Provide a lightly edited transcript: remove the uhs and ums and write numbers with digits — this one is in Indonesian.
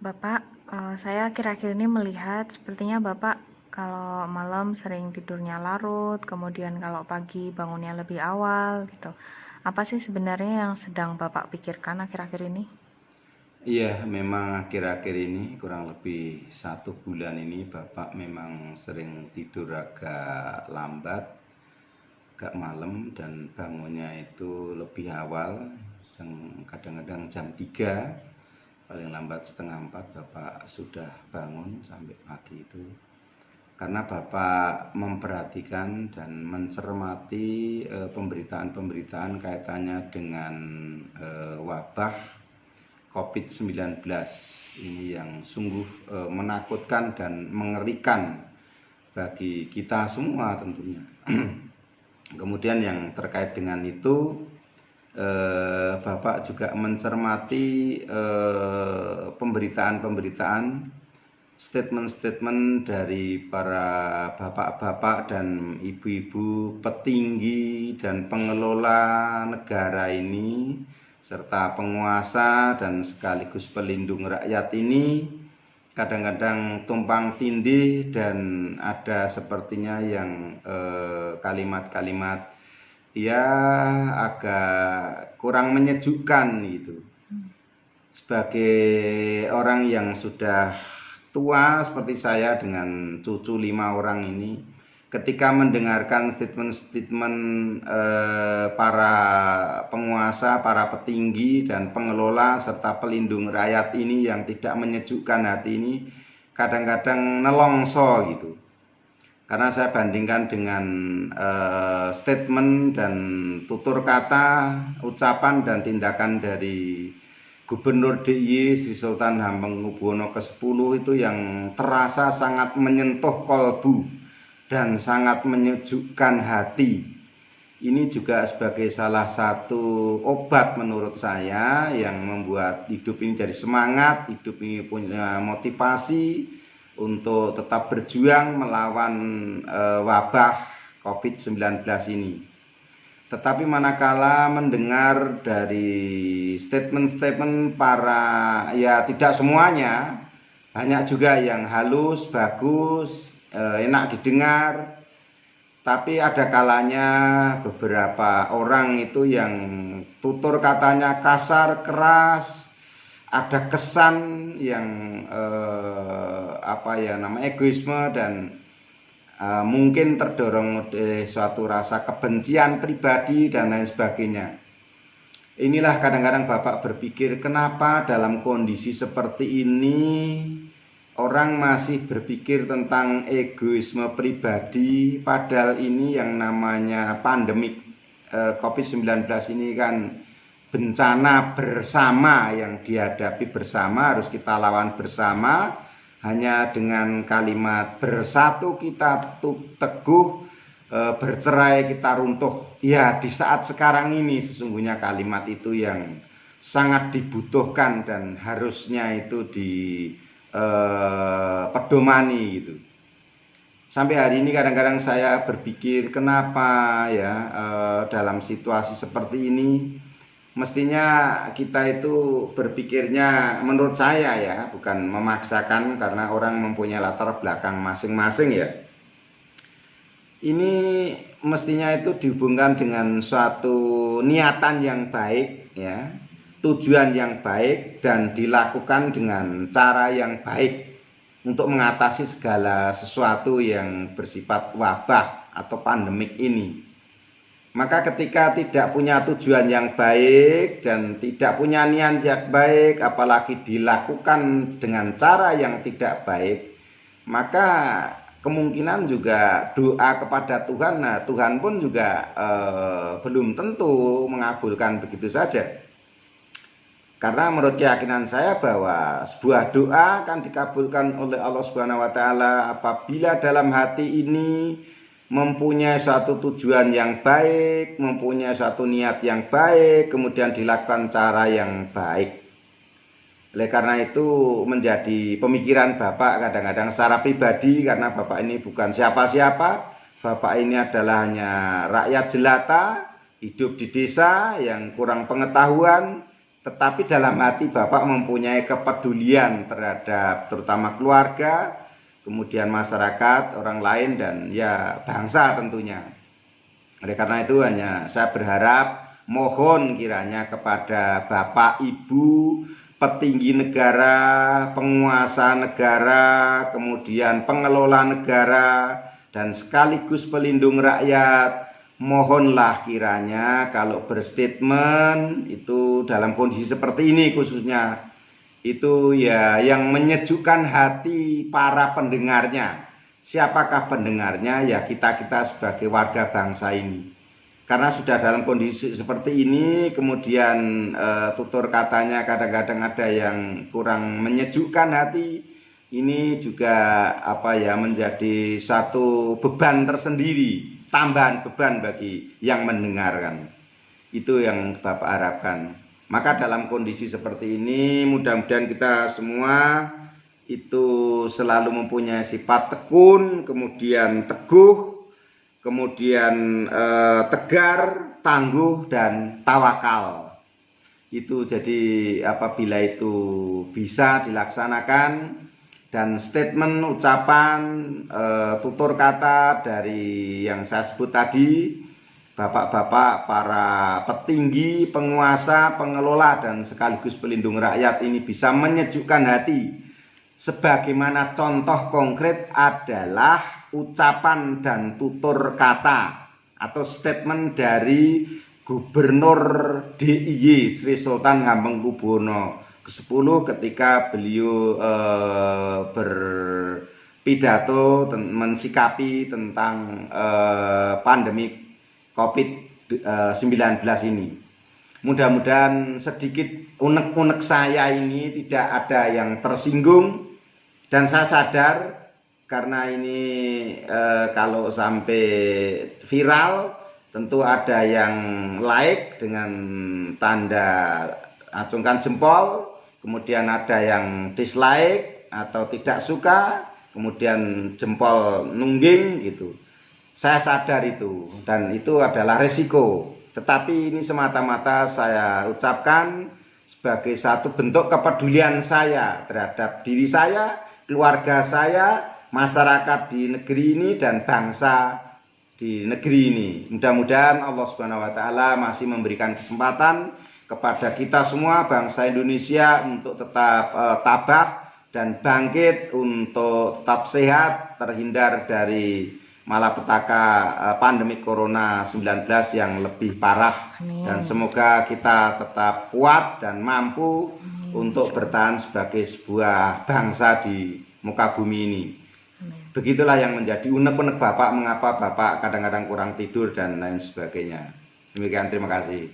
Bapak, saya akhir-akhir ini melihat sepertinya Bapak kalau malam sering tidurnya larut, kemudian kalau pagi bangunnya lebih awal gitu. Apa sih sebenarnya yang sedang Bapak pikirkan akhir-akhir ini? Iya, memang akhir-akhir ini kurang lebih 1 bulan ini Bapak memang sering tidur agak lambat, agak malam dan bangunnya itu lebih awal, kadang-kadang jam 3, paling lambat setengah 4 Bapak sudah bangun sampai pagi itu. Karena Bapak memperhatikan dan mencermati pemberitaan-pemberitaan kaitannya dengan wabah COVID-19 ini yang sungguh menakutkan dan mengerikan bagi kita semua tentunya. Kemudian yang terkait dengan itu, Bapak juga mencermati pemberitaan-pemberitaan, statement-statement dari para bapak-bapak dan ibu-ibu petinggi dan pengelola negara ini serta penguasa dan sekaligus pelindung rakyat ini kadang-kadang tumpang tindih dan ada sepertinya yang kalimat-kalimat ya agak kurang menyejukkan gitu. Sebagai orang yang sudah tua seperti saya dengan cucu 5 orang ini, ketika mendengarkan statement-statement para penguasa, para petinggi dan pengelola serta pelindung rakyat ini yang tidak menyejukkan hati ini, kadang-kadang nelongso gitu. Karena saya bandingkan dengan statement dan tutur kata, ucapan dan tindakan dari Gubernur DIY Sri Sultan Hamengkubuwono ke-10 itu yang terasa sangat menyentuh kolbu dan sangat menyejukkan hati. Ini juga sebagai salah satu obat menurut saya yang membuat hidup ini jadi semangat, hidup ini punya motivasi untuk tetap berjuang melawan wabah COVID-19 ini. Tetapi manakala mendengar dari statement-statement para, ya tidak semuanya, banyak juga yang halus, bagus, enak didengar, tapi ada kalanya beberapa orang itu yang tutur katanya kasar, keras, ada kesan yang egoisme dan mungkin terdorong oleh suatu rasa kebencian pribadi dan lain sebagainya. Inilah kadang-kadang Bapak berpikir kenapa dalam kondisi seperti ini orang masih berpikir tentang egoisme pribadi, padahal ini yang namanya pandemik COVID-19 ini kan bencana bersama yang dihadapi bersama, harus kita lawan bersama. Hanya dengan kalimat bersatu kita teguh, bercerai kita runtuh. Ya, di saat sekarang ini sesungguhnya kalimat itu yang sangat dibutuhkan dan harusnya itu dipedomani gitu. Sampai hari ini kadang-kadang saya berpikir kenapa ya dalam situasi seperti ini mestinya kita itu berpikirnya, menurut saya ya, bukan memaksakan karena orang mempunyai latar belakang masing-masing ya. Ini mestinya itu dihubungkan dengan suatu niatan yang baik ya, tujuan yang baik dan dilakukan dengan cara yang baik untuk mengatasi segala sesuatu yang bersifat wabah atau pandemik ini. Maka ketika tidak punya tujuan yang baik dan tidak punya niat yang baik, apalagi dilakukan dengan cara yang tidak baik, maka kemungkinan juga doa kepada Tuhan, nah Tuhan pun juga belum tentu mengabulkan begitu saja. Karena menurut keyakinan saya bahwa sebuah doa akan dikabulkan oleh Allah Subhanahu wa taala apabila dalam hati ini mempunyai suatu tujuan yang baik, mempunyai suatu niat yang baik, kemudian dilakukan cara yang baik. Oleh karena itu menjadi pemikiran Bapak kadang-kadang secara pribadi, karena Bapak ini bukan siapa-siapa, Bapak ini adalah hanya rakyat jelata, hidup di desa yang kurang pengetahuan, tetapi dalam hati Bapak mempunyai kepedulian terhadap terutama keluarga, kemudian masyarakat, orang lain, dan ya bangsa tentunya. Oleh karena itu hanya saya berharap, mohon kiranya kepada Bapak, Ibu, petinggi negara, penguasa negara, kemudian pengelola negara, dan sekaligus pelindung rakyat, mohonlah kiranya kalau berstatement itu dalam kondisi seperti ini khususnya, itu ya yang menyejukkan hati para pendengarnya. Siapakah pendengarnya? Ya kita-kita sebagai warga bangsa ini. Karena sudah dalam kondisi seperti ini, kemudian tutur katanya kadang-kadang ada yang kurang menyejukkan hati. Ini juga menjadi satu beban tersendiri, tambahan beban bagi yang mendengarkan. Itu yang Bapak harapkan. Maka dalam kondisi seperti ini, mudah-mudahan kita semua itu selalu mempunyai sifat tekun, kemudian teguh, kemudian tegar, tangguh, dan tawakal. Itu jadi apabila itu bisa dilaksanakan, dan statement, ucapan, tutur kata dari yang saya sebut tadi, bapak-bapak, para petinggi, penguasa, pengelola, dan sekaligus pelindung rakyat ini bisa menyejukkan hati. Sebagaimana contoh konkret adalah ucapan dan tutur kata atau statement dari Gubernur DIY Sri Sultan Hamengkubuwono ke-10 ketika beliau berpidato mensikapi tentang pandemi COVID-19 ini. Mudah-mudahan sedikit unek-unek saya ini tidak ada yang tersinggung, dan saya sadar karena ini kalau sampai viral tentu ada yang like dengan tanda acungkan jempol, kemudian ada yang dislike atau tidak suka, kemudian jempol nungging gitu. Saya sadar itu, dan itu adalah resiko. Tetapi ini semata-mata saya ucapkan sebagai satu bentuk kepedulian saya terhadap diri saya, keluarga saya, masyarakat di negeri ini, dan bangsa di negeri ini. Mudah-mudahan Allah Subhanahu wa Ta'ala masih memberikan kesempatan kepada kita semua bangsa Indonesia untuk tetap tabah dan bangkit, untuk tetap sehat, terhindar dari malapetaka pandemi Corona 19 yang lebih parah. Amin. Dan semoga kita tetap kuat dan mampu untuk bertahan sebagai sebuah bangsa di muka bumi ini. Begitulah yang menjadi unek-unek Bapak, mengapa Bapak kadang-kadang kurang tidur dan lain sebagainya. Demikian, terima kasih.